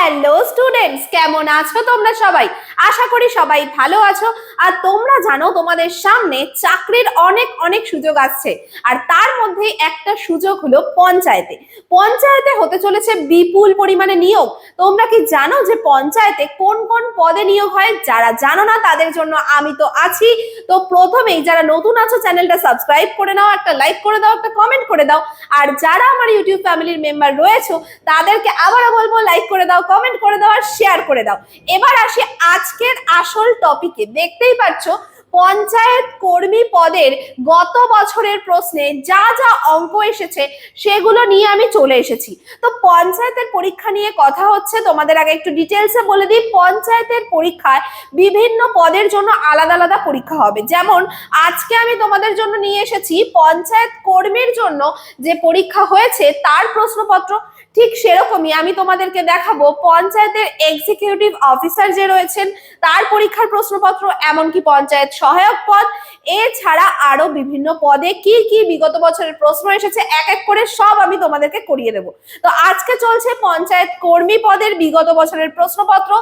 Hello students, কেমন আছো তোমরা সবাই? আশা করি সবাই ভালো আছো। আর তোমরা জানো তোমাদের সামনে চাকরির অনেক অনেক সুযোগ আসছে, আর তার মধ্যে একটা সুযোগ হলো পঞ্চায়েতে। পঞ্চায়েতে হতে চলেছে বিপুল পরিমাণে নিয়োগ। তোমরা কি জানো যে পঞ্চায়েতে কোন কোন পদে নিয়োগ হয়? যারা জানো না তাদের জন্য আমি তো আছি। তো প্রথমেই যারা নতুন আছো চ্যানেলটা সাবস্ক্রাইব করে নাও, একটা লাইক করে দাও, একটা কমেন্ট করে দাও। আর যারা আমার ইউটিউব ফ্যামিলির মেম্বার রয়েছে তাদেরকে আবারও বলবো, লাইক করে দাও, কমেন্ট করে দাও আর শেয়ার করে দাও। এবার আসি আজকের আসল টপিকে। দেখতেই পাচ্ছ পঞ্চায়েত কর্মী পদের গত বছরের প্রশ্নে যা যা অঙ্ক এসেছে সেগুলো নিয়ে আমি চলে এসেছি। তো পঞ্চায়েতের পরীক্ষা নিয়ে কথা হচ্ছে, তোমাদের আগে একটু ডিটেলসে বলে দিই। পঞ্চায়েতের পরীক্ষায় বিভিন্ন পদের জন্য আলাদা আলাদা পরীক্ষা হবে। যেমন আজকে আমি তোমাদের জন্য নিয়ে এসেছি পঞ্চায়েত কর্মীর জন্য যে পরীক্ষা হয়েছে তার প্রশ্নপত্র। ঠিক সেরকমই আমি তোমাদেরকে দেখাবো পঞ্চায়েতের এক্সিকিউটিভ অফিসার যে রয়েছেন তার পরীক্ষার প্রশ্নপত্র, এমনকি পঞ্চায়েত সহায়ক পদ, এছাড়া আরো বিভিন্ন পদে কি কি বিগত বছরের প্রশ্ন এসেছে এক এক করে সব আমি তোমাদেরকে করিয়ে দেবো। তো আজকে চলছে পঞ্চায়েত কর্মী পদের বিগত বছরের প্রশ্নপত্র,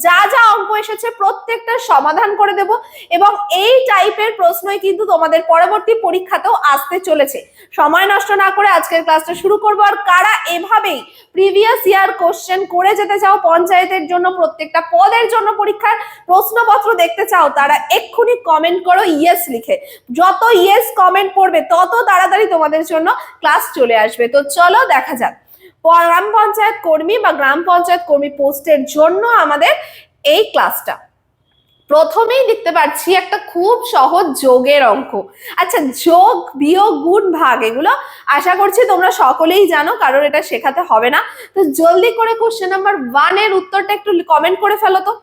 যা যা অঙ্ক এসেছে প্রত্যেকটা সমাধান করে দেব। এবং এই টাইপের প্রশ্নই কিন্তু তোমাদের পরবর্তী পরীক্ষাতেও আসতে চলেছে। সময় নষ্ট না করে আজকের ক্লাসটা শুরু করবো। আর কারা এভাবেই প্রিভিয়াস ইয়ার কোশ্চেন করে যেতে চাও পঞ্চায়েতের জন্য, প্রত্যেকটা পদের জন্য পরীক্ষার প্রশ্নপত্র দেখতে চাও, তারা এক্ষুনি কমেন্ট করো ইয়েস লিখে। যত ইয়েস কমেন্ট পড়বে তত তাড়াতাড়ি তোমাদের জন্য ক্লাস চলে আসবে। তো চলো দেখা যাক গ্রাম পঞ্চায়েত কর্মী বা গ্রাম পঞ্চায়েত কর্মী পোস্টের জন্য আমাদের এই ক্লাসটা। প্রথমেই দেখতে পাচ্ছি একটা খুব সহজ যোগের অঙ্ক। আচ্ছা, যোগ বিয়োগ গুণ ভাগ এগুলো আশা করছি তোমরা সকলেই জানো, কারণ এটা শেখাতে হবে না। তো জলদি করে কোশ্চেন নাম্বার 1 এর উত্তরটা একটু কমেন্ট করে ফেলো তো।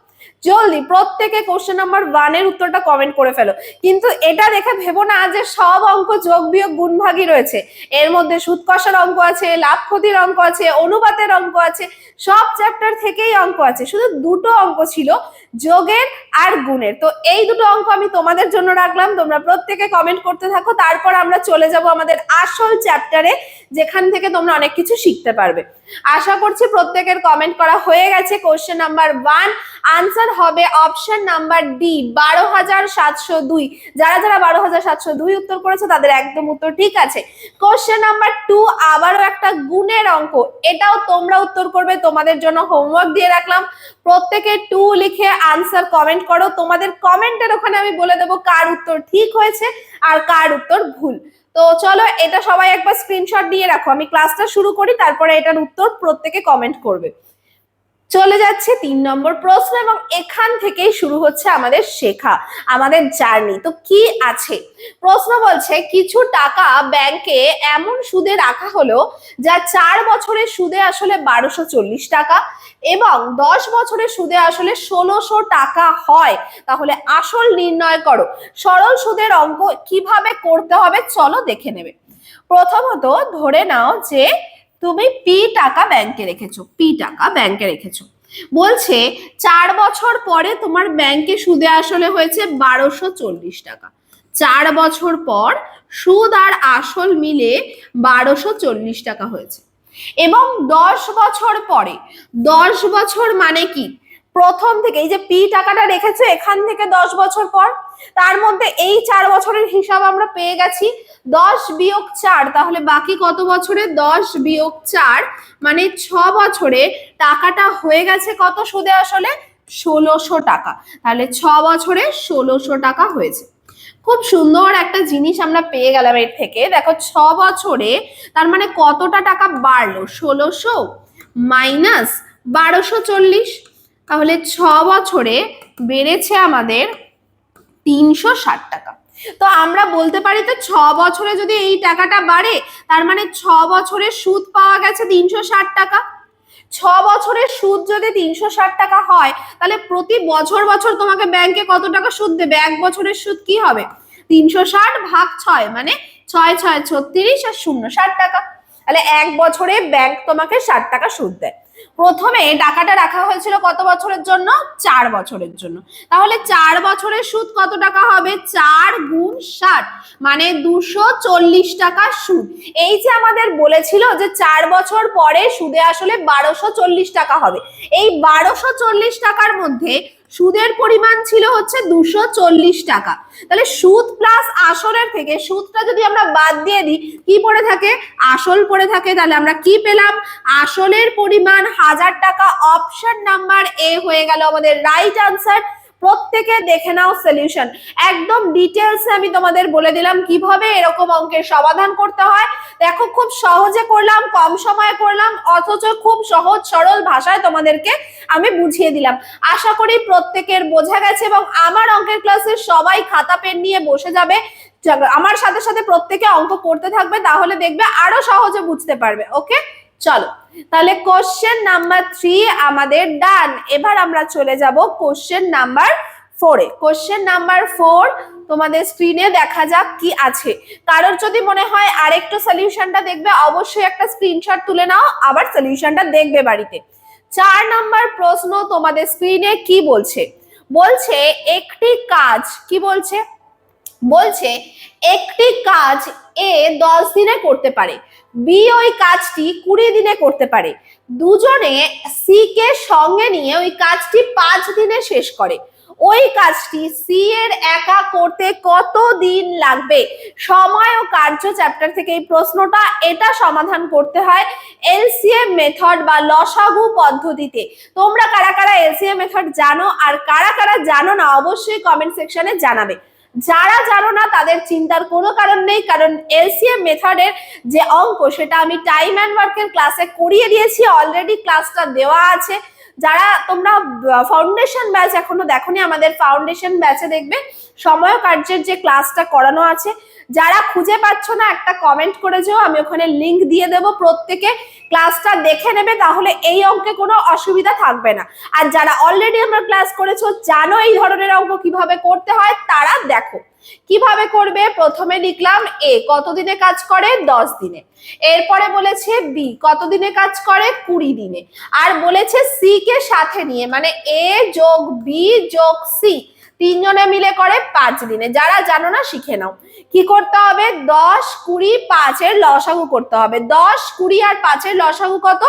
জলদি প্রত্যেকে কোশ্চেন নাম্বার 1 এর উত্তরটা কমেন্ট করে ফেলো। কিন্তু এটা দেখে ভেবো না যে সব অঙ্ক যোগ বিয়োগ গুণ ভাগই রয়েছে। এর মধ্যে সুদ কষার অঙ্ক আছে, লাভ ক্ষতির অঙ্ক আছে, অনুপাতের অঙ্ক আছে, সব চ্যাপ্টার থেকেই অঙ্ক আছে। শুধু দুটো অঙ্ক ছিল, যোগের আর গুণের। তো এই দুটো অঙ্ক আমি তোমাদের জন্য রাখলাম, তোমরা প্রত্যেকে কমেন্ট করতে থাকো। তারপর আমরা চলে যাব আমাদের আসল চ্যাপ্টারে, যেখান থেকে তোমরা অনেক কিছু শিখতে পারবে। আশা করছি প্রত্যেকের কমেন্ট করা হয়ে গেছে। কোশ্চেন নাম্বার 1 আনসার হবে অপশন নাম্বার ডি, 12,702। যারা যারা 12,702 উত্তর করেছে তাদের একদম উত্তর ঠিক আছে। কোশ্চেন নাম্বার 2 আবারও একটা গুণের অঙ্ক, এটাও তোমরা উত্তর করবে, তোমাদের জন্য হোমওয়ার্ক দিয়ে রাখলাম। প্রত্যেকে 2 লিখে আনসার কমেন্ট করো। তোমাদের কমেন্টের ওখানে আমি বলে দেবো কার উত্তর ঠিক হয়েছে আর কার উত্তর ভুল। তো চলো এটা সবাই একবার স্ক্রিনশট দিয়ে রাখো। আমি ক্লাসটা শুরু করি, তারপরে এটার উত্তর প্রত্যেকে কমেন্ট করবে। চলে যাচ্ছে 3 নম্বর প্রশ্ন, এবং এখান থেকেই শুরু হচ্ছে আমাদের শেখা, আমাদের জার্নি। তো কি আছে প্রশ্ন? বলছে কিছু টাকা ব্যাংকে এমন সুদে রাখা হলো যা 4 বছরের সুদে আসলে 1240 টাকা এবং 10 বছরের সুদে আসলে 1600 টাকা হয়। তাহলে আসল নির্ণয় করো। সরল সুদের অঙ্ক কিভাবে করতে হবে চলো দেখে নেবে। প্রথমত ধরে নাও যে তুমি পি টাকা ব্যাংকে রেখেছো, বলছে 4 বছর পরে তোমার ব্যাংকে সুদে আসলে হয়েছে 1240 টাকা। 4 বছর পর সুদ আর আসল মিলে 1240 টাকা হয়েছে। এবং 10 বছর পরে, 10 বছর মানে কি, প্রথম থেকে এই যে পি টাকাটা রেখেছো এখান থেকে 10 বছর পর, তার মধ্যে এই 4 বছরের হিসাব আমরা পেয়ে গেছি। 10 বিয়োগ 4, তাহলে বাকি কত বছরে? 10 বিয়োগ 4 মানে 6 বছরে টাকাটা হয়ে গেছে কত সুদে আসলে? 1600 টাকা। তাহলে 6 বছরে 1600 টাকা হয়েছে। খুব সুন্দর একটা জিনিস আমরা পেয়ে গেলাম এর থেকে। দেখো 6 বছরে তার মানে কতটা টাকা বাড়লো? 1600 মাইনাস 1240, তাহলে 6 বছরে বেড়েছে আমাদের 360 টাকা। তো আমরা বলতে পারি তো 6 বছরে যদি এই টাকাটা বাড়ে তার মানে 6 বছরে সুদ পাওয়া গেছে 360 টাকা। 6 বছরের সুদ যদি 360 টাকা হয় তাহলে প্রতি বছর বছর তোমাকে ব্যাংকে কত টাকা সুদ দেবে? এক বছরের সুদ কি হবে? 360 ভাগ 6 মানে 6 6 36 আর 0 60 টাকা। তাহলে এক বছরে ব্যাংক তোমাকে 60 টাকা সুদ দেয়। প্রথমে টাকাটা রাখা হয়েছিল কত বছরের জন্য? 4 বছরের জন্য। তাহলে 4 বছরের সুদ কত টাকা হবে? 4 গুণ 60 মানে 240 টাকা সুদ। এই যে আমাদের বলেছিল যে 4 বছর পরে সুদে আসলে 1240 টাকা হবে, এই 1240 টাকার মধ্যে সুদের পরিমাণ ছিল হচ্ছে 240 টাকা। তাহলে সুদ প্লাস আসলের থেকে সুদটা যদি আমরা বাদ দিয়ে দিই কি পড়ে থাকে? আসল পড়ে থাকে। তাহলে আমরা কি পেলাম? আসলের পরিমাণ 1000 টাকা। অপশন নাম্বার এ হয়ে গেল আমাদের রাইট আনসার। প্রত্যেকে দেখে নাও সলিউশন, একদম ডিটেলসে আমি তোমাদের বলে দিলাম কিভাবে এরকম অঙ্কের সমাধান করতে হয়। দেখো খুব সহজে করলাম, কম সময়ে করলাম, অথচ খুব সহজ সরল ভাষায় তোমাদেরকে আমি বুঝিয়ে দিলাম। আশা করি প্রত্যেকের বোঝা গেছে এবং আমার অঙ্কের ক্লাসে সবাই খাতা পেন নিয়ে বসে যাবে, আমার সাথে সাথে প্রত্যেকে অঙ্ক করতে থাকবে, তাহলে দেখবে আরো সহজে বুঝতে পারবে। ওকে, চলো তাহলে কোশ্চেন নাম্বার 3 আমাদের ডান। এবার আমরা চলে যাব কোশ্চেন নাম্বার 4 এ। কোশ্চেন নাম্বার 4 তোমাদের স্ক্রিনে দেখা যাক কি আছে। কারোর যদি মনে হয় আরেকটু সলিউশনটা দেখবে, অবশ্যই একটা স্ক্রিনশট তুলে নাও, আবার সলিউশনটা দেখবে বাড়িতে। 4 নাম্বার প্রশ্ন তোমাদের স্ক্রিনে কি বলছে? বলছে একটি কাজ, কি বলছে? বলছে একটি কাজ এ 10 দিনে করতে পারে, বি ওই কাজটি 20 দিনে করতে পারে। দুজনে সি কে সঙ্গে নিয়ে ওই কাজটি 5 দিনে শেষ করে। ওই কাজটি সি এর একা করতে কত দিন লাগবে? সময় ও কার্য চ্যাপ্টার থেকে এই প্রশ্নটা। এটা সমাধান করতে হয় এলসিএম মেথড বা লসাগু পদ্ধতিতে। তোমরা কারা কারা এলসিএম মেথড জানো আর কারা কারা জানো না অবশ্যই কমেন্ট সেকশনে জানাবে। যারা জানো না তাদের চিন্তার কোনো কারণ নেই, কারণ এলসিএম মেথডের যে অঙ্ক সেটা আমি টাইম অ্যান্ড ওয়ার্কের ক্লাসে করিয়ে দিয়েছি, অলরেডি ক্লাসটা দেওয়া আছে। যারা তোমরা ফাউন্ডেশন ব্যাচ এখনো দেখোনি, আমাদের ফাউন্ডেশন ব্যাচে দেখবে সময় কার্যের যে ক্লাসটা করানো আছে। যারা খুঁজে পাচ্ছ না একটা কমেন্ট করে যেও, আমি ওখানে লিংক দিয়ে দেব, প্রত্যেকে ক্লাসটা দেখে নেবে, তাহলে এই অঙ্কে কোনো অসুবিধা থাকবে না। আর যারা অলরেডি আমরা ক্লাস করেছো, জানো এই ধরনের অঙ্ক কিভাবে করতে হয়, তারা দেখো কিভাবে করবে। প্রথমে লিখলাম এ কত দিনে কাজ করে? 10 দিনে। এরপরে বলেছে বি কত দিনে কাজ করে? 20 দিনে। আর বলেছে সি কে সাথে নিয়ে, মানে এ যোগ বি যোগ সি তিনজনে মিলে করে 5 দিনে। যারা জানো না শিখে নাও। কি করতে হবে? 10, 20, 5 এর লসাগু করতে হবে। 10, 20 আর 5 এর লসাগু কত?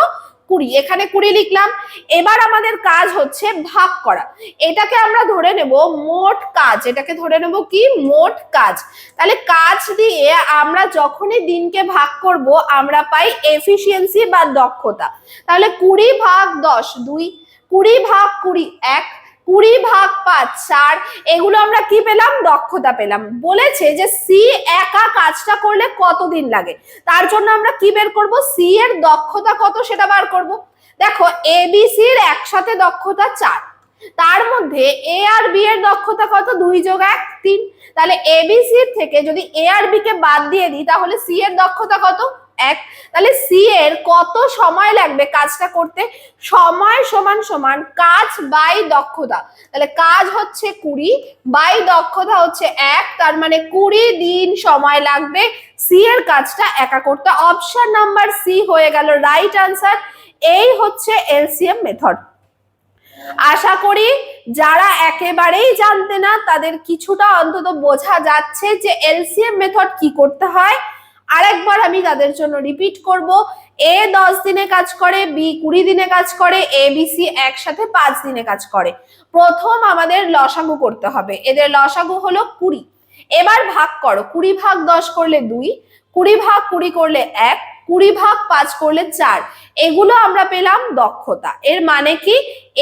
20। এখানে 20 লিখলাম। এবার আমাদের কাজ হচ্ছে ভাগ করা। এটাকে আমরা ধরে নেব মোট কাজ। এটাকে ধরে নেব কি? মোট কাজ। তাহলে কাজ দিয়ে আমরা যখনই দিনকে ভাগ করব আমরা পাই এফিসিয়েন্সি বা দক্ষতা। তাহলে 20 ভাগ 10 2, 20 ভাগ 20 1, 20 ভাগ 5 4। এগুলো আমরা কি পেলাম? দক্ষতা পেলাম। বলেছে যে সি একা কাজটা করলে কতদিন লাগে, তার জন্য আমরা কি বের করব? সি এর দক্ষতা কত সেটা বার করব। দেখো এবিসি এর একসাথে দক্ষতা 4, তার মধ্যে এ আর বি এর দক্ষতা কত? 2 যোগ 1 3। তাহলে এবিসি এর থেকে যদি এ আর বি কে বাদ দিয়ে দিই তাহলে সি এর দক্ষতা কত? 1। তাহলে সি এর কত সময় লাগবে কাজটা করতে? সময় সমান সমান কাজ বাই দক্ষতা। তাহলে কাজ হচ্ছে 20 বাই দক্ষতা হচ্ছে 1, তার মানে 20 দিন সময় লাগবে সি এর কাজটা একা করতে। অপশন নাম্বার সি হয়ে গেল রাইট আনসার। এই হচ্ছে এলসিএম মেথড। আশা করি যারা একেবারেই জানতে না তাদের কিছুটা অন্তত বোঝা যাচ্ছে যে এলসিএম মেথড কি করতে হয়। আরেকবার আমি তাদের জন্য রিপিট করব। এ 10 দিনে কাজ করে, বি 20 দিনে কাজ করে, এ বি সি একসাথে 5 দিনে কাজ করে। প্রথম আমাদের লসাগু করতে হবে। এদের লসাগু হলো 20। এবার ভাগ করো। 20 ভাগ 10 করলে 2, 20 ভাগ 20 করলে 1, 20 ভাগ 5 করলে 4। এগুলো আমরা পেলাম দক্ষতা। এর মানে কি?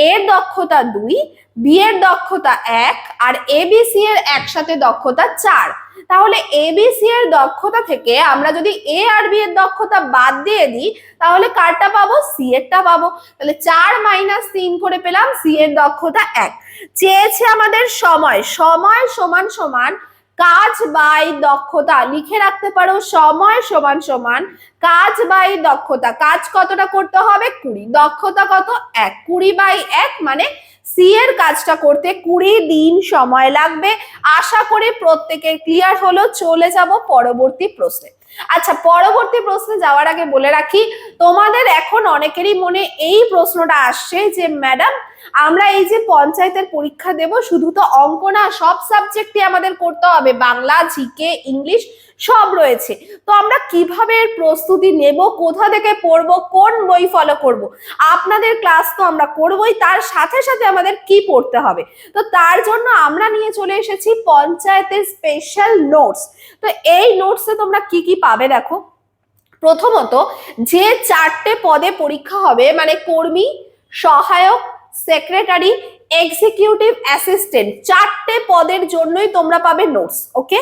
এর দক্ষতা 2, বি এর দক্ষতা 1 আর এবিসি এর একসাথে দক্ষতা 4। তাহলে এবিসি এর দক্ষতা থেকে আমরা যদি এ আর বি এর দক্ষতা বাদ দিয়ে দিই তাহলে কারটা পাবো? সি এরটা পাবো। তাহলে 4 - 3 করে পেলাম সি এর দক্ষতা 1। চেয়েছে আমাদের সময়। সময় সমান সমান কাজ বাই দক্ষতা। লিখে রাখতে পারো সময় সমান সমান কাজ বাই দক্ষতা। কাজ কতটা করতে হবে? 20। দক্ষতা কত? 1। 20/1 মানে সি এর কাজটা করতে 20 দিন সময় লাগবে। আশা করি প্রত্যেকের ক্লিয়ার হলো। চলে যাব পরবর্তী প্রশ্নে। আচ্ছা, পরবর্তী প্রশ্নে যাওয়ার আগে বলে রাখি, তোমাদের এখন অনেকেরই মনে এই প্রশ্নটা আসছে যে ম্যাডাম, আমরা এই যে পঞ্চায়েতের পরীক্ষা দেব, শুধু তো অঙ্ক না, সব সাবজেক্টই আমাদের করতে হবে, বাংলা, জিকে, ইংলিশ সব রয়েছে, তো আমরা কিভাবে এর প্রস্তুতি নেব, কোথা থেকে পড়বো, কোন বই ফলো করব? আপনাদের ক্লাস তো আমরা করবই, তার সাথে সাথে আমাদের কি পড়তে হবে? তো তার জন্য আমরা নিয়ে চলে এসেছি পঞ্চায়েতের স্পেশাল নোটস। তো এই নোটসে তোমরা কি কি পাবে দেখো। প্রথমত, যে 4টে পদে পরীক্ষা হবে, মানে কর্মী, সহায়ক, সেক্রেটারি, এক্সিকিউটিভ অ্যাসিস্ট্যান্ট, 4টে পদের জন্যই তোমরা পাবে নোটস। ওকে,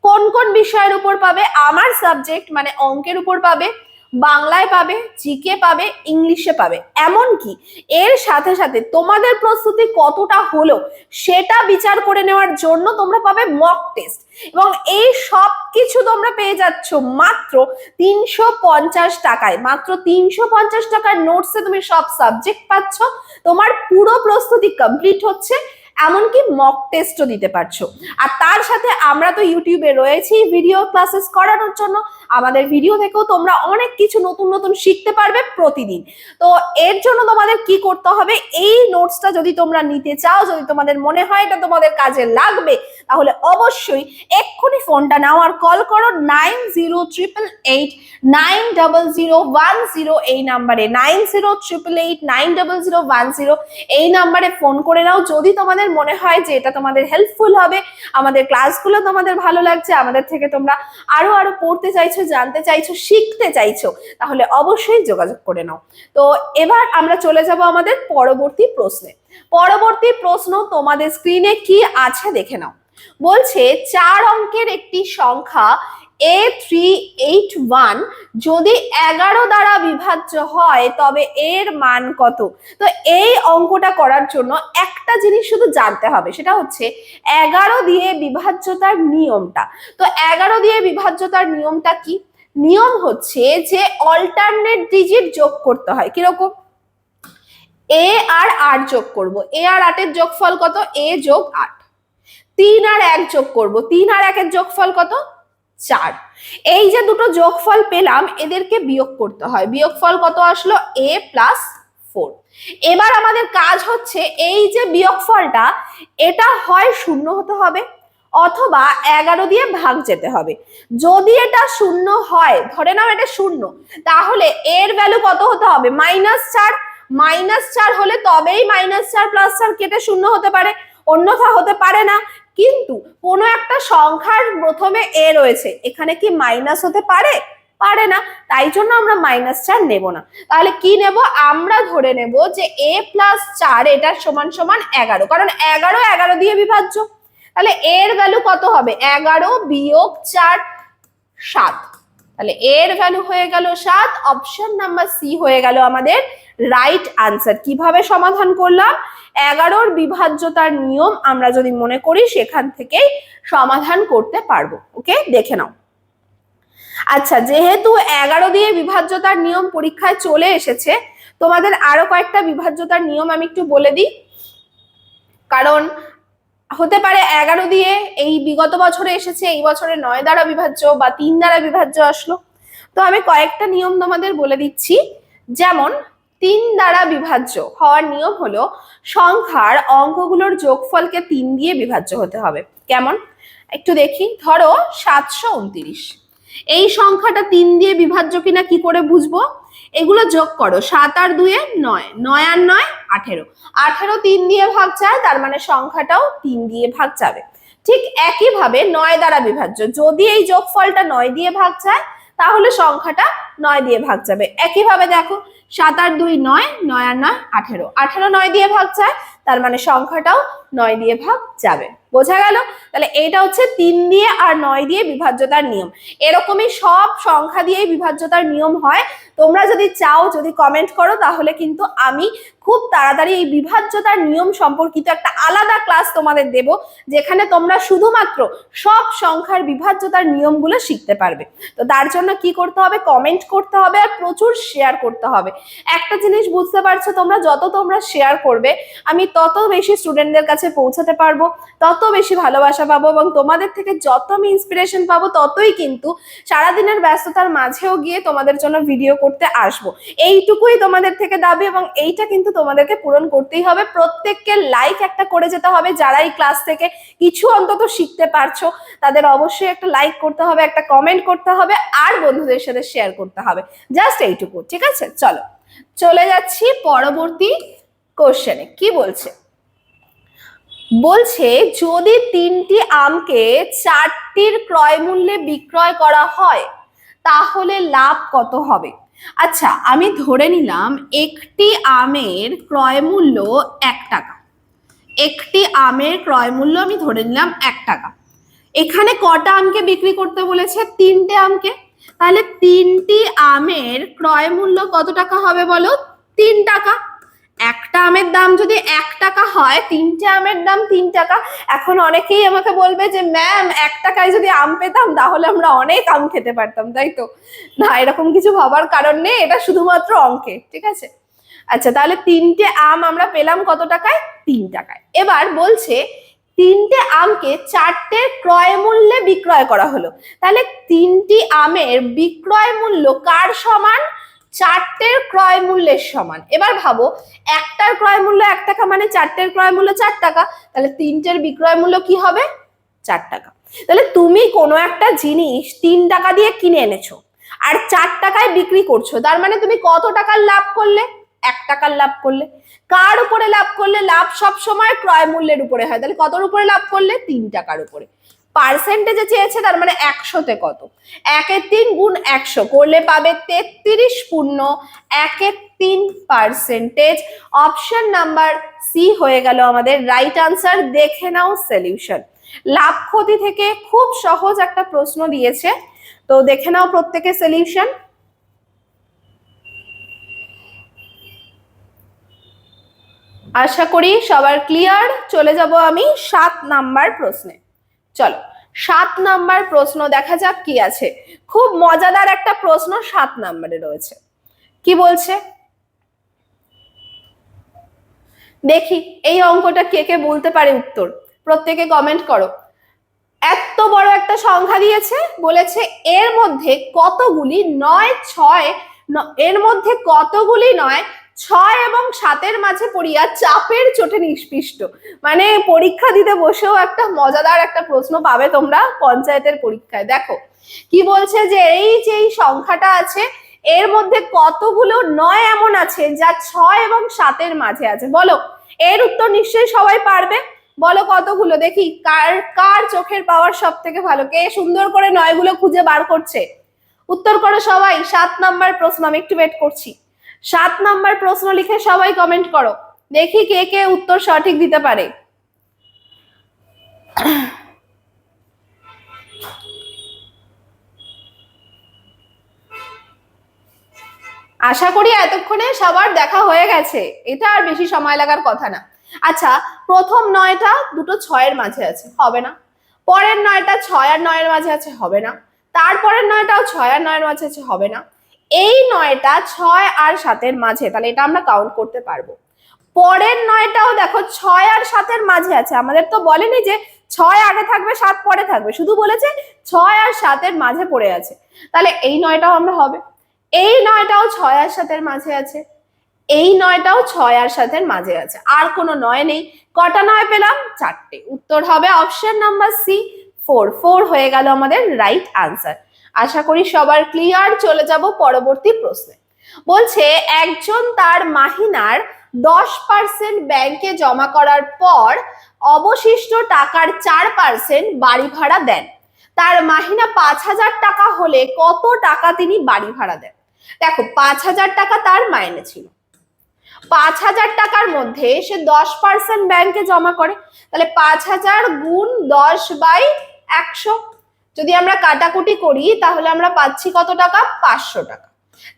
কোন কোন বিষয়ের উপর পাবে? আমার সাবজেক্ট মানে অঙ্কের উপর পাবে, বাংলায় পাবে, জিকে পাবে, ইংলিশে পাবে। এমনকি এর সাথে সাথে তোমাদের প্রস্তুতি কতটা হলো সেটা বিচার করে নেওয়ার জন্য তোমরা পাবে মক টেস্ট, এবং এই সব কিছু তোমরা পেয়ে যাচ্ছ মাত্র 350 টাকায়। মাত্র 350 টাকার নোটসে তুমি সব সাবজেক্ট পাচ্ছ, তোমার পুরো প্রস্তুতি কমপ্লিট হচ্ছে, এমনকি মক টেস্টও দিতে পারছো। আর তার সাথে আমরা তো ইউটিউবে রয়েছি ভিডিও ক্লাসেস করানোর জন্য, আমাদের ভিডিও থেকেও তোমরা অনেক কিছু নতুন নতুন শিখতে পারবে প্রতিদিন। তো এর জন্য তোমাদের কি করতে হবে, এই নোটসটা যদি তোমরা নিতে চাও, যদি তোমাদের মনে হয় এটা তোমাদের কাজে লাগবে, তাহলে অবশ্যই এক্ষুনি ফোনটা নাও আর কল করো 9088890010 এই নাম্বারে, 9088890010 এই নাম্বারে ফোন করে নাও। যদি তোমাদের মনে হয় যে এটা তোমাদের হেল্পফুল হবে, আমাদের ক্লাসগুলো তোমাদের ভালো লাগছে, আমাদের থেকে তোমরা আরো আরো পড়তে চাইছো, জানতে চাইছো, শিখতে চাইছো, তাহলে অবশ্যই যোগাযোগ করে নাও। তো এবার আমরা চলে যাব আমাদের পরবর্তী প্রশ্নে। পরবর্তী প্রশ্ন তোমাদের স্ক্রিনে কি আছে দেখে নাও। বলছে 4 অঙ্কের একটি সংখ্যা A381 যদি 11 দ্বারা বিভাজ্য হয় তবে এর মান কত? তো এই অঙ্কটা করার জন্য একটা জিনিস শুধু জানতে হবে, সেটা হচ্ছে 11 দিয়ে বিভাজ্যতার নিয়মটা। তো 11 দিয়ে বিভাজ্যতার নিয়মটা কি? নিয়ম হচ্ছে যে অল্টারনেট ডিজিট যোগ করতে হয়। কিরকম? এ আর 8 যোগ করব, এ আর 8 এর যোগফল কত? এ যোগ 8। 3 আর 1 যোগ করব, 3 আর 1 এর যোগফল কত? 4। এই যে দুটো যোগফল পেলাম, এদেরকে বিয়োগ করতে হয়, বিয়োগফল কত আসলো? a plus 4। এবার আমাদের কাজ হচ্ছে এই যে বিয়োগফলটা, এটা হয় শূন্য হতে হবে অথবা 11 দিয়ে ভাগ যেতে হবে। যদি এটা শূন্য হয়, ধরে নাও এটা শূন্য, তাহলে এর ভ্যালু কত হতে হবে? -4। -4 হলে তবেই -4 প্লাস 4 কেটে শূন্য হতে পারে, অন্যথা হতে পারে না। কিন্তু কোনো একটা সংখ্যার প্রথমে এ রয়েছে, এখানে কি মাইনাস হতে পারে? পারে না, তাই জন্য আমরা -4 নেব না। তাহলে কি নেব? আমরা ধরে নেব যে a প্লাস 4 এটার সমান সমান 11, কারণ 11 দিয়ে বিভাজ্য। তাহলে এর ভ্যালু কত হবে? 11 বিয়োগ 4, 7। তাহলে এর ভ্যালু হয়ে গেল 7। অপশন নাম্বার সি হয়ে গেল আমাদের রাইট আনসার। কিভাবে সমাধান করলাম? 11 বিভাজ্যতার নিয়ম আমরা যদি মনে করি, সেখান থেকেই সমাধান করতে পারবো। ওকে, দেখে নাও। আচ্ছা, যেহেতু 11 দিয়ে বিভাজ্যতার নিয়ম পরীক্ষায় চলে এসেছে, তোমাদের আরো কয়েকটা বিভাজ্যতার নিয়ম আমি একটু বলে দিই, কারণ হতে পারে 11 দিয়ে এই বিগত বছরে এসেছে, এই বছরে 9 দ্বারা বিভাজ্য বা 3 দ্বারা বিভাজ্য আসলো। তো আমি কয়েকটা নিয়ম তোমাদের বলে দিচ্ছি। যেমন 3 দ্বারা বিভাজ্য হওয়ার নিয়ম হলো সংখ্যার অঙ্কগুলোর যোগফলকে 3 দিয়ে বিভাজ্য হতে হবে। কেমন? একটু দেখি। ধরো 729, এই সংখ্যাটা 3 দিয়ে বিভাজ্য কিনা কি করে বুঝবো? এগুলো যোগ করো, 7 আর 2 এ 9, 9 আর 9 18, 18 3 দিয়ে ভাগ যায়, তার মানে সংখ্যাটাও 3 দিয়ে ভাগ যাবে। ঠিক একইভাবে 9 দ্বারা বিভাজ্য, যদি এই যোগফলটা 9 দিয়ে ভাগ যায়, তাহলে সংখ্যাটা 9 দিয়ে ভাগ যাবে। একইভাবে দেখো, 7 আর 2 9, 9 আর 9 18, 18 9 দিয়ে ভাগ যায়, তার মানে সংখ্যাটাও 9 দিয়ে ভাগ যাবে। বোঝা গেল? তাহলে এইটা হচ্ছে 3 দিয়ে আর 9 দিয়ে বিভাজ্যতার নিয়ম। এরকমই সব সংখ্যা দিয়ে বিভাজ্যতার নিয়ম হয়। তোমরা যদি চাও, যদি কমেন্ট করো, তাহলে কিন্তু আমি খুব তাড়াতাড়ি এই বিভাজ্যতার নিয়ম সম্পর্কিত একটা আলাদা ক্লাস তোমাদের দেব, যেখানে তোমরা শুধুমাত্র সব সংখ্যার বিভাজ্যতার নিয়মগুলো শিখতে পারবে। তো তার জন্য কি করতে হবে? কমেন্ট করতে হবে আর প্রচুর শেয়ার করতে হবে। একটা জিনিস বুঝতে পারছো তোমরা, যত তোমরা শেয়ার করবে, আমি তত বেশি স্টুডেন্টদের কাছে পৌঁছাতে পারবো, তত যত বেশি ভালোবাসা পাবো এবং তোমাদের থেকে যত আমি ইন্সপিরেশন পাবো, ততই কিন্তু সারাদিনের ব্যস্ততার মাঝেও গিয়ে তোমাদের জন্য ভিডিও করতে আসবো। এইটুকুই তোমাদের থেকে দাবি এবং এইটা কিন্তু তোমাদেরকে পূরণ করতেই হবে। প্রত্যেককে লাইক একটা করে যেতে হবে, যারা এই ক্লাস থেকে কিছু অন্তত শিখতে পারছো তাদের অবশ্যই একটা লাইক করতে হবে, একটা কমেন্ট করতে হবে, আর বন্ধুদের সাথে শেয়ার করতে হবে। জাস্ট এইটুকু, ঠিক আছে? চলো চলে যাচ্ছি পরবর্তী কোশ্চেনে। কি বলছে? বলছে যদি 3টি আমকে 4টির ক্রয় মূল্যে বিক্রয় করা হয় তাহলে লাভ কত হবে? আচ্ছা, আমি ধরে নিলাম একটি আমের ক্রয় মূল্য 1 টাকা। একটি আমের ক্রয় মূল্য আমি ধরে নিলাম 1 টাকা। এখানে কটা আমকে বিক্রি করতে বলেছে? 3টে আমকে। তাহলে 3টি আমের ক্রয় মূল্য কত টাকা হবে বলো? 3 টাকা। একটা আমের দাম যদি 1 টাকা হয়, 3টে আমের দাম 3 টাকা। এখন অনেকেই আমাকে বলবে যে ম্যাম 1 টাকায় যদি আম পেতাম তাহলে আমরা অনেক আম খেতে পারতাম, তাই তো? না, এরকম কিছু ভাবার কারণ নেই, এটা শুধুমাত্র অঙ্কে, ঠিক আছে? আচ্ছা, তাহলে 3টে আম আমরা পেলাম কত টাকায়? 3 টাকায়। এবার বলছে 3টে আমকে 4টে ক্রয় মূল্যে বিক্রয় করা হলো। তাহলে 3টি আমের বিক্রয় মূল্য কার সমান? 4টের ক্রয় মূল্যের সমান। এবার ভাবো, একটার ক্রয় মূল্য 1 টাকা মানে 4টের ক্রয় মূল্য 4 টাকা, তাহলে 3টের বিক্রয় মূল্য কি হবে? 4 টাকা। তাহলে তুমি কোনো একটা জিনিস 3 টাকা দিয়ে কিনে এনেছো আর 4 টাকায় বিক্রি করছো, তার মানে তুমি কত টাকার লাভ করলে? 1 টাকার লাভ করলে। কার উপরে লাভ করলে? লাভ সব সময় ক্রয় মূল্যের উপরে হয়। তাহলে কতর উপরে লাভ করলে? 3 টাকার উপরে। পার্সেন্টেজে চেয়েছে, তার মানে 100-তে কত? 1/3 গুণ 100 করলে পাবে 33 পূর্ণ 1/3 পার্সেন্টেজ। অপশন নাম্বার সি হয়ে গেল আমাদের রাইট আনসার। দেখে নাও সলিউশন। লাভ ক্ষতি থেকে খুব সহজ একটা প্রশ্ন দিয়েছে, তো দেখে নাও প্রত্যেকে সলিউশন। আশা করি সবার ক্লিয়ার। চলে যাব আমি 7 নাম্বার প্রশ্নে। চলো 7 নাম্বার প্রশ্ন দেখা যাক কি আছে। খুব মজাদার একটা প্রশ্ন 7 নাম্বারে রয়েছে। কি বলছে দেখি, এই অঙ্কটা কে কে বলতে পারে উত্তর? প্রত্যেকে কমেন্ট করো। এত বড় একটা সংখ্যা দিয়েছে, বলেছে এর মধ্যে কতগুলি 6 এবং 7-এর মাঝে পড়িয়া চাপের চোটে নিষ্পিষ্ট। মানে পরীক্ষা দিতে বসেও একটা মজাদার একটা প্রশ্ন পাবে তোমরা পঞ্চায়েতের পরীক্ষায়। দেখো কি বলছে, যে এই সংখ্যাটা আছে এর মধ্যে কতগুলো 9 এমন আছে যা 6 এবং 7-এর মাঝে আছে। বলো, এর উত্তর নিশ্চয়ই সবাই পারবে। বলো কতগুলো, দেখি কার কার চোখের পাওয়ার সব থেকে ভালো, কে সুন্দর করে 9গুলো খুঁজে বার করছে। উত্তর করো সবাই। 7 নাম্বার প্রশ্ন, আমি একটু ওয়েট করছি। 7 নাম্বার প্রশ্ন লিখে সবাই কমেন্ট করো, দেখি কে কে উত্তর সঠিক দিতে পারে। আশা করি এতক্ষণে সবার দেখা হয়ে গেছে, এটা আর বেশি সময় লাগার কথা না। আচ্ছা, প্রথম 9টা দুটো 6-এর মাঝে আছে, হবে না। পরের 9টা 6 আর 9-এর মাঝে আছে, হবে না। তারপরের 9টাও 6 আর 9-এর মাঝে আছে, হবে না। এই 9টা 6 আর 7-এর মাঝে, তাহলে এটা আমরা কাউন্ট করতে পারবো। পরের 9টাও দেখো 6 আর 7-এর মাঝে আছে, আমাদের তো বলেনি যে 6 আগে থাকবে 7 পরে থাকবে, শুধু বলেছে 6 আর 7-এর মাঝে পড়ে আছে। তাহলে এই 9টাও আমরা হবে। এই 9টাও 6 আর 7-এর মাঝে আছে, এই 9টাও 6 আর 7-এর মাঝে আছে, আর কোনো 9 নেই। কটা 9 পেলাম? 4টে। উত্তর হবে অপশন নাম্বার সি 4 হয়ে গেল আমাদের রাইট আনসার। আশা করি সবার ক্লিয়ার। চলে যাব পরবর্তী প্রশ্নে। বলছে একজন তার মাহিনার 10% ব্যাংকে জমা করার পর অবশিষ্ট টাকার 4% বাড়ি ভাড়া দেন। তার মাহিনা 5,000 টাকা হলে কত টাকা তিনি বাড়ি ভাড়া দেন? দেখো 5,000 টাকা তার মাইনে ছিল, 5,000 টাকার মধ্যে সে 10% ব্যাংকে জমা করে, তাহলে 5,000 গুণ 10/100। যদি আমরা কাটাকুটি করি তাহলে আমরা পাচ্ছি কত টাকা? 500 টাকা।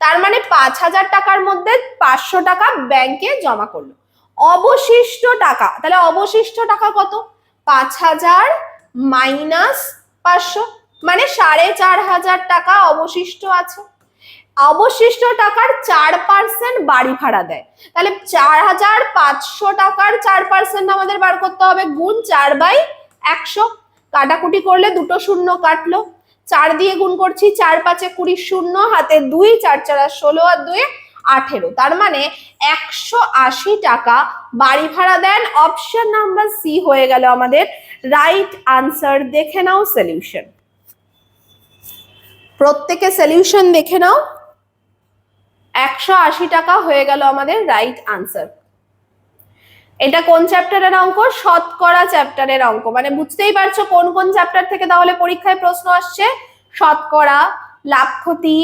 তার মানে 5,000 টাকার মধ্যে 500 টাকা ব্যাংকে জমা করলো। অবশিষ্ট টাকা, তাহলে অবশিষ্ট টাকা কত? 5,000 মাইনাস 500, মানে 4,500 টাকা অবশিষ্ট আছে। অবশিষ্ট টাকার 4% বাড়ি ভাড়া দেয়, তাহলে 4,500 টাকার 4% আমাদের বার করতে হবে, গুণ 4/5। 100, কাটাকুটি করলে দুটো শূন্য কাটলো, 4 দিয়ে গুণ করছি, 4 5 20, শূন্য হাতে 2, 4 4 16 আর 2 18, তার মানে 180 টাকা বাড়ি ভাড়া দেন। অপশন নাম্বার সি হয়ে গেল আমাদের রাইট আনসার। দেখে নাও সলিউশন, প্রত্যেকে সলিউশন দেখে নাও। 180 টাকা হয়ে গেল আমাদের রাইট আনসার। এটা কোন চ্যাপ্টারের অঙ্ক? শতকরা চ্যাপ্টারের অঙ্ক, মানে বুঝতেই পারছো কোন কোন চ্যাপ্টার থেকে তাহলে পরীক্ষায় প্রশ্ন আসছে। শতকরা, লাভ ক্ষতি,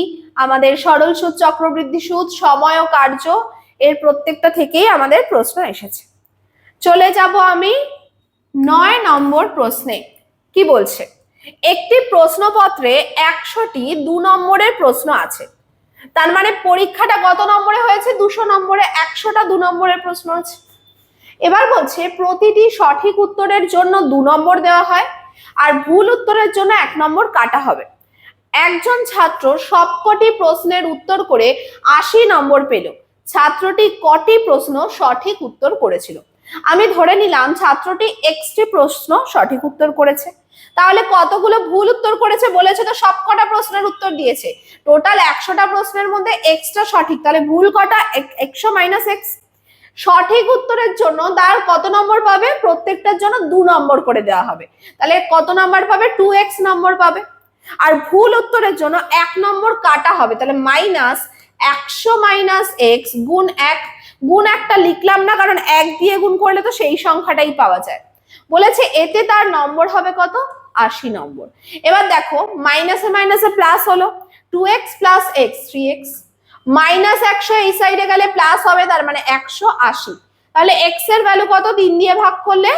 আমাদের সরল সুদ, চক্রবৃদ্ধি সুদ, সময় ও কার্য, এর প্রত্যেকটা থেকেই আমাদের প্রশ্ন এসেছে। চলে যাব আমি 9 নম্বর প্রশ্নে। কি বলছে? একটি প্রশ্নপত্রে 100টি 2 নম্বরের প্রশ্ন আছে, তার মানে পরীক্ষাটা কত নম্বরে হয়েছে? 200 নম্বরে 100টা 2 নম্বরের প্রশ্ন আছে। এবার বলছে প্রতিটি সঠিক উত্তরের জন্য 2 নম্বর দেওয়া হয় আর ভুল উত্তরের জন্য 1 নম্বর কাটা হবে। একজন ছাত্র সবকটি প্রশ্নের উত্তর করে 80 নম্বর পেল, ছাত্রটি কটি প্রশ্ন সঠিক উত্তর করেছিল? আমি ধরে নিলাম ছাত্রটি Xটি প্রশ্ন সঠিক উত্তর করেছে, তাহলে কতগুলো ভুল উত্তর করেছে বলেছে তো সবকটা প্রশ্নের উত্তর দিয়েছে। টোটাল 100টা প্রশ্নের মধ্যে Xটা সঠিক, তাহলে ভুল কটা? 100 - X। সঠিক উত্তরের জন্য তার কত নম্বর পাবে? প্রত্যেকটার জন্য 2 নম্বর করে দেওয়া হবে, তাহলে কত নম্বর পাবে? 2x নম্বর পাবে। আর ভুল উত্তরের জন্য 1 নম্বর কাটা হবে, তাহলে -100 - X গুণ 1, গুণ 1টা লিখলাম না কারণ 1 দিয়ে গুণ করলে তো সেই সংখ্যাটাই পাওয়া যায়। বলেছে এতে তার নম্বর হবে কত? 80 নম্বর। এবার দেখো মাইনাসে মাইনাসে প্লাস হলো, 2x + x 3x, -100 এই সাইডে গেলে প্লাস হবে, তার মানে 180। তাহলে x এর ভ্যালু কত? 3 দিয়ে ভাগ করলে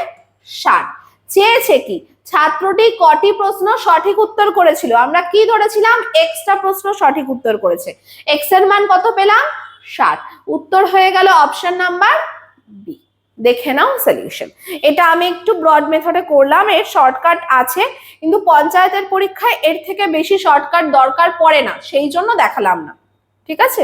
60। চেয়েছে কি? ছাত্রটি কটি প্রশ্ন সঠিক উত্তর করেছিল? আমরা কি ধরেছিলাম? Xটা প্রশ্ন সঠিক উত্তর করেছে। x এর মান কত পেলাম? 60। উত্তর হয়ে গেল অপশন নাম্বার বি। দেখে নাও সলিউশন। এটা আমি একটু ব্রড মেথডে করলাম, এর শর্টকাট আছে, কিন্তু পঞ্চায়েতের পরীক্ষায় এর থেকে বেশি শর্টকাট দরকার পড়ে না, সেই জন্য দেখালাম না। ঠিক আছে,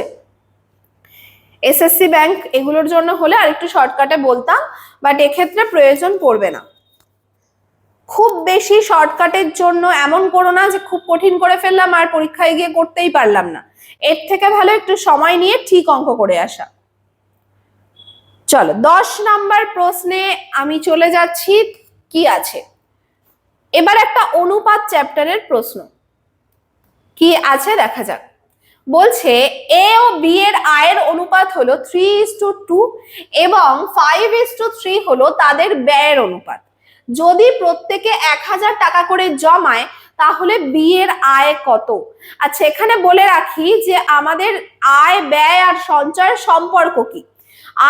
এসএসসি ব্যাংক এগুলোর জন্য হলে আর একটু শর্টকাটে বলতাম, বাট এক্ষেত্রে প্রয়োজন পড়বে না। খুব বেশি শর্টকাটের জন্য এমন করো না যে খুব কঠিন করে ফেললাম আর পরীক্ষায় গিয়ে করতেই পারলাম না। এর থেকে ভালো একটু সময় নিয়ে ঠিক অঙ্ক করে আসা। চলো 10 নাম্বার প্রশ্নে আমি চলে যাচ্ছি। কি আছে এবার? একটা অনুপাত চ্যাপ্টারের প্রশ্ন। কি আছে দেখা যাক। বলছে এ ও বি এর আয়ের অনুপাত হলো 3:2 এবং 5:3 হলো তাদের ব্যয়ের অনুপাত। যদি প্রত্যেকে 1000 টাকা করে জমায় তাহলে বি এর আয় কত? আচ্ছা, এখানে বলে রাখি যে আমাদের আয়, ব্যয় আর সঞ্চয়ের সম্পর্ক কি।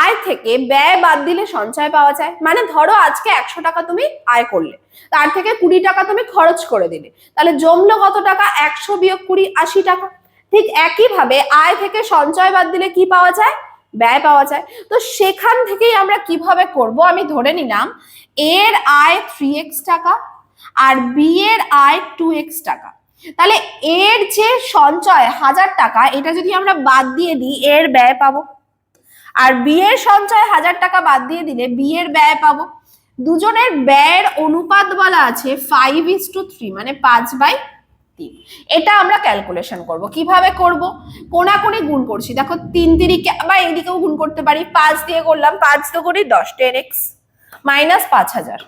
আয় থেকে ব্যয় বাদ দিলে সঞ্চয় পাওয়া যায়, মানে ধরো আজকে 100 টাকা তুমি আয় করলে, তার থেকে 20 টাকা তুমি খরচ করে দিলে, তাহলে জমলো কত টাকা? 100 বিয়োগ 20 80 টাকা। ঠিক একই ভাবে আয় থেকে সঞ্চয় বাদ দিলে কি পাওয়া যায়? ব্যয় পাওয়া যায়। তো সেখান থেকেই আমরা কিভাবে করব? আমি ধরে নিলাম এর আয় 3x টাকা আর বি এর আয় 2x টাকা, তাহলে এর যে সঞ্চয় 1000 টাকা, এটা যদি আমরা বাদ দিয়ে দিই এর ব্যয় পাবো, আর বি এর সঞ্চয় 1000 টাকা বাদ দিয়ে দিলে বি এর ব্যয় পাবো। দুজনের ব্যয়ের অনুপাত বলা আছে 5:3, মানে 5/3। এটা আমরা ক্যালকুলেশন করব। কিভাবে করব? কোনাকুনি গুণ করছি, দেখো 3 তিরিকে বা এইদিকেও গুণ করতে পারি, 5 দিয়ে করলাম, 5 তো করি 10, 10x মাইনাস 5000,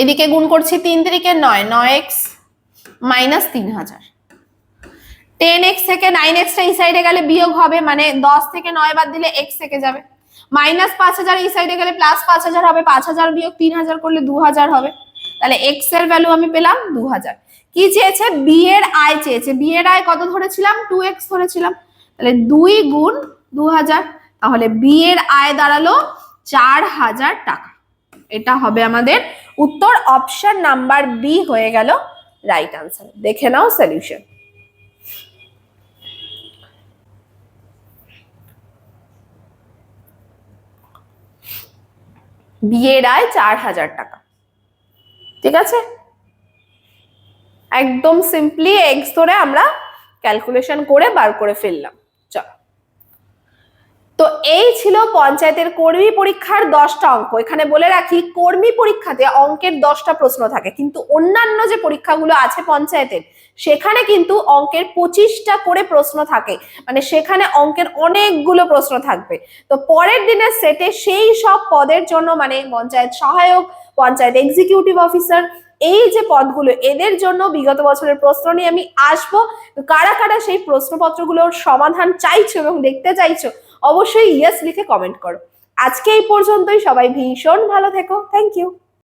এদিকে গুণ করছি 3 তিরিকে 9, 9x মাইনাস 3000। 10x থেকে 9x টা এই সাইডে গেলে বিয়োগ হবে, মানে 10 থেকে 9 বাদ দিলে x থেকে যাবে, মাইনাস 5000 এই সাইডে গেলে প্লাস 5000 হবে, 5000 বিয়োগ 3000 করলে 2000 হবে, তাহলে x এর ভ্যালু আমি পেলাম 2000। কি চেয়েছে? বি এর আয় চেয়েছে। বি এর আয় কত ধরেছিলাম? 2x ধরেছিলাম, তাহলে 2 গুণ 2000, তাহলে বি এর আয় দাঁড়ালো 4000 টাকা। এটা হবে আমাদের উত্তর। অপশন নাম্বার বি হয়ে গেল রাইট আনসার। দেখে নাও সলিউশন। বি এর আয় 4000 টাকা। ঠিক আছে, একদম সিম্পলি এক্স ধরে আমরা ক্যালকুলেশন করে বার করে ফেললাম। চলো তো এই ছিল পঞ্চায়েতের কর্মী পরীক্ষার 10টা অঙ্ক। এখানে বলে রাখি, কর্মী পরীক্ষাতে অঙ্কের 10টা প্রশ্ন থাকে, কিন্তু অন্যান্য যে পরীক্ষাগুলো আছে পঞ্চায়েতের সেখানে কিন্তু অঙ্কের 25টা করে প্রশ্ন থাকে, মানে সেখানে অঙ্কের অনেকগুলো প্রশ্ন থাকবে। তো পরের দিনের সেটে সেই সব পদের জন্য, মানে পঞ্চায়েত সহায়ক, পঞ্চায়েত এক্সিকিউটিভ অফিসার, এই যে পদগুলো এদের জন্য বিগত বছরের প্রশ্ন নিয়ে আমি আসবো। কারা কারা সেই প্রশ্নপত্রগুলোর সমাধান চাইছো এবং দেখতে চাইছো অবশ্যই ইয়েস লিখে কমেন্ট করো। আজকে এই পর্যন্তই, সবাই ভীষণ ভালো থেকো। Thank you.